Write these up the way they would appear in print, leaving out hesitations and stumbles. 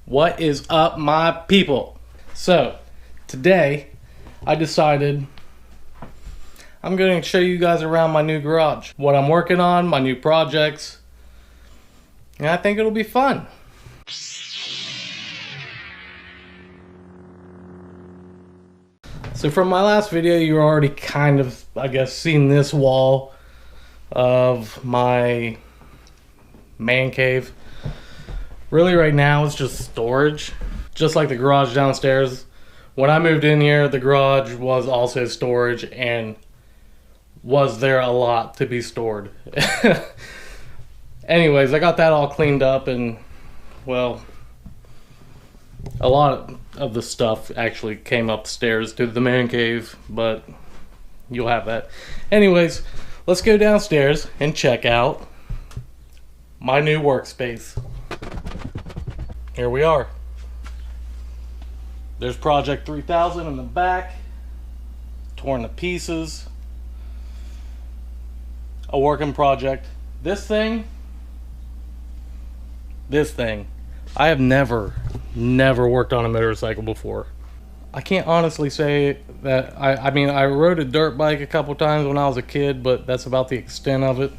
What is up, my people? So today I decided I'm going to show you guys around my new garage, what I'm working on, my new projects, and I think it'll be fun. So from my last video, you already kind of, I guess, seen this wall of my man cave. Really right now it's just storage, just like the garage downstairs. When I moved in here, the garage was also storage and was there a lot to be stored. Anyways, I got that all cleaned up, and well, a lot of the stuff actually came upstairs to the man cave, but you'll have that. Anyways, let's go downstairs and check out my new workspace. Here we are. There's Project 3000 in the back, torn to pieces. A working project. This thing, I have never worked on a motorcycle before. I can't honestly say that, I mean, I rode a dirt bike a couple times when I was a kid, but that's about the extent of it.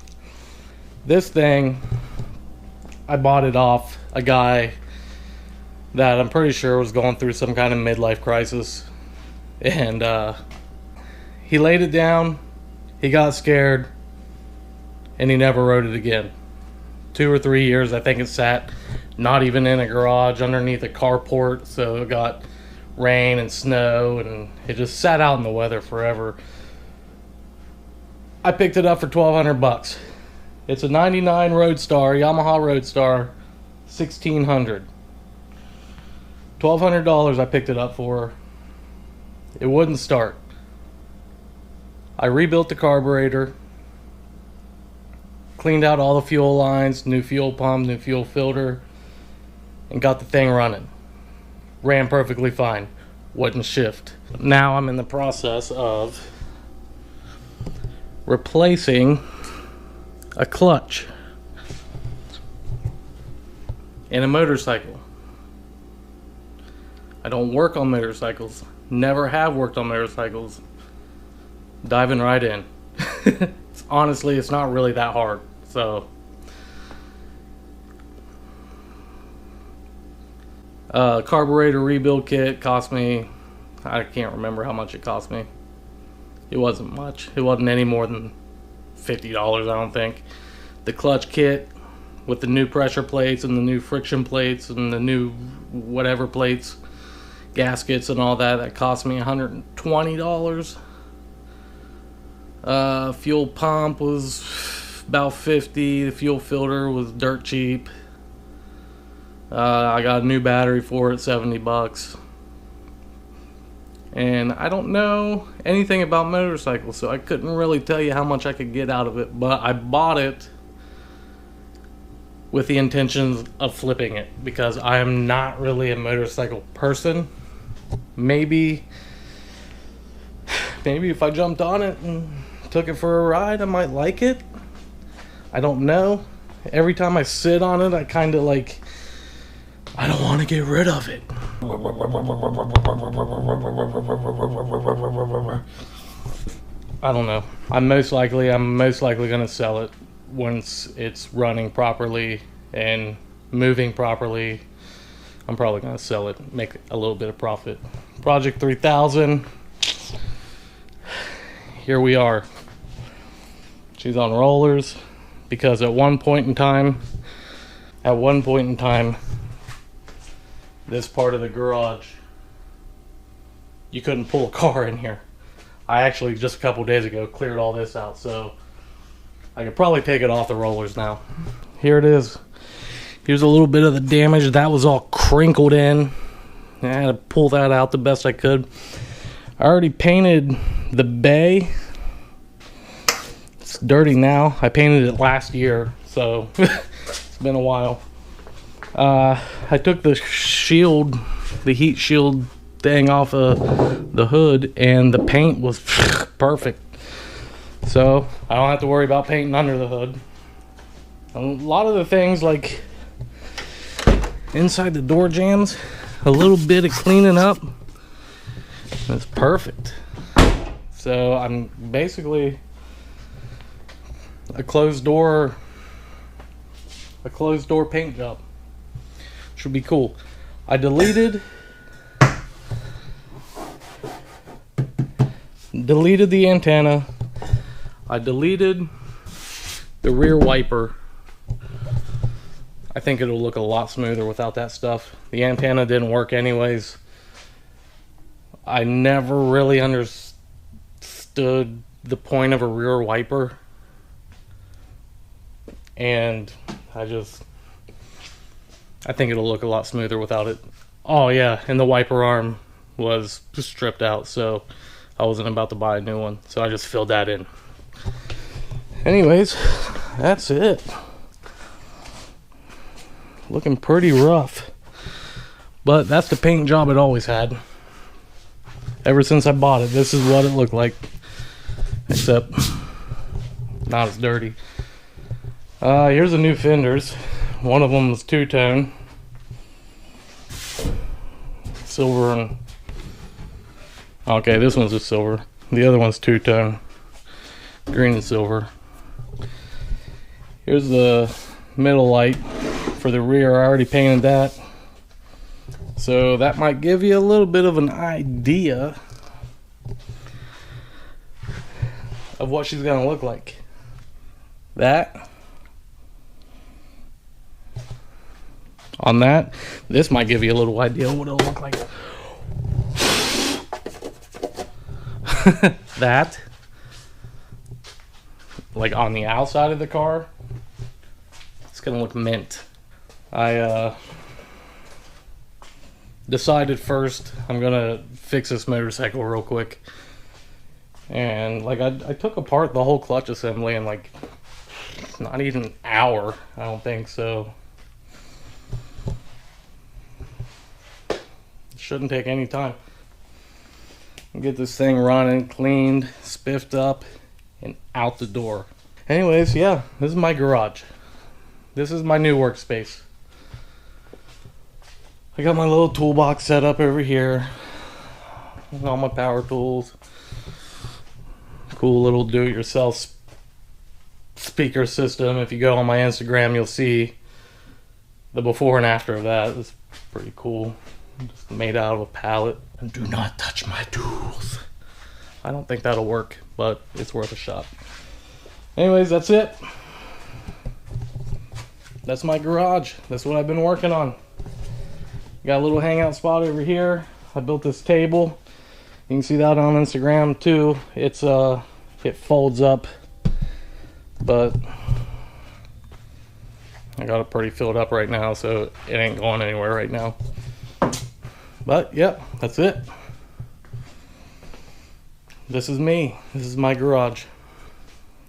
This thing, I bought it off a guy that I'm pretty sure was going through some kind of midlife crisis, and he laid it down, he got scared, and he never rode it again. 2 or 3 years I think it sat, not even in a garage, underneath a carport, so it got rain and snow and it just sat out in the weather forever. I picked it up for $1,200. It's a 99 Roadstar, Yamaha Roadstar 1600. $1,200 I picked it up for. It wouldn't start. I rebuilt the carburetor, cleaned out all the fuel lines, new fuel pump, new fuel filter, and got the thing running. Ran perfectly fine. Wouldn't shift. Now I'm in the process of replacing a clutch in a motorcycle. I don't work on motorcycles. Never have worked on motorcycles. Diving right in. Honestly, it's not really that hard. So, carburetor rebuild kit cost me, I can't remember how much it cost me. It wasn't much. It wasn't any more than $50, I don't think. The clutch kit with the new pressure plates and the new friction plates and the new whatever plates, gaskets and all that, that cost me $120. Fuel pump was about $50. The fuel filter was dirt cheap. I got a new battery for it, $70. And I don't know anything about motorcycles, so I couldn't really tell you how much I could get out of it, but I bought it with the intentions of flipping it because I am not really a motorcycle person. Maybe if I jumped on it and took it for a ride, I might like it. I don't know. Every time I sit on it, I kind of like, I don't want to get rid of it. I don't know. I'm most likely going to sell it once it's running properly and moving properly. I'm probably going to sell it, make a little bit of profit. Project 3000. Here we are. She's on rollers because at one point in time, this part of the garage, you couldn't pull a car in here. I actually just a couple days ago cleared all this out, so I could probably take it off the rollers now. Here it is. Here's a little bit of the damage. That was all crinkled in. I had to pull that out the best I could. I already painted the bay. It's dirty now. I painted it last year, so it's been a while. I took the shield, the heat shield thing off of the hood, and the paint was perfect. So I don't have to worry about painting under the hood. A lot of the things, like inside the door jambs, a little bit of cleaning up. That's perfect. So I'm basically a closed door paint job. Should be cool. I deleted the antenna. I deleted the rear wiper. I think it'll look a lot smoother without that stuff. The antenna didn't work anyways. I never really understood the point of a rear wiper. And I think it'll look a lot smoother without it. Oh yeah, and the wiper arm was stripped out, so I wasn't about to buy a new one. So I just filled that in. Anyways, that's it. Looking pretty rough. But that's the paint job it always had. Ever since I bought it, this is what it looked like. Except not as dirty. Here's the new fenders. One of them was two-tone. Silver and... Okay, this one's just silver. The other one's two-tone. Green and silver. Here's the middle light for the rear. I already painted that. So that might give you a little bit of an idea of what she's gonna look like. That. On that. This might give you a little idea of what it'll look like. That. Like on the outside of the car. It's gonna look mint. I decided first I'm gonna fix this motorcycle real quick. And like I took apart the whole clutch assembly in like not even an hour, I don't think so. It shouldn't take any time. Get this thing running, cleaned, spiffed up, and out the door. Anyways, yeah, this is my garage. This is my new workspace. I got my little toolbox set up over here. All my power tools. Cool little do-it-yourself speaker system. If you go on my Instagram, you'll see the before and after of that. It's pretty cool. Just made out of a pallet. And do not touch my tools. I don't think that'll work, but it's worth a shot. Anyways, that's it. That's my garage. That's what I've been working on. Got a little hangout spot over here. I built this table. You can see that on Instagram too. It's it folds up, but I got it pretty filled up right now, so it ain't going anywhere right now. But yep, that's it. This is me. This is my garage.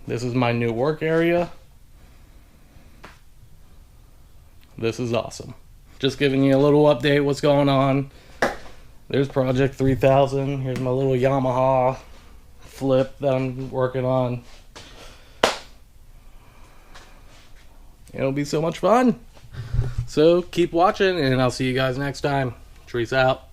This is my new work area. This is awesome. Just giving you a little update what's going on. There's Project 3000. Here's my little Yamaha flip that I'm working on. It'll be so much fun. So keep watching and I'll see you guys next time. TREACE out.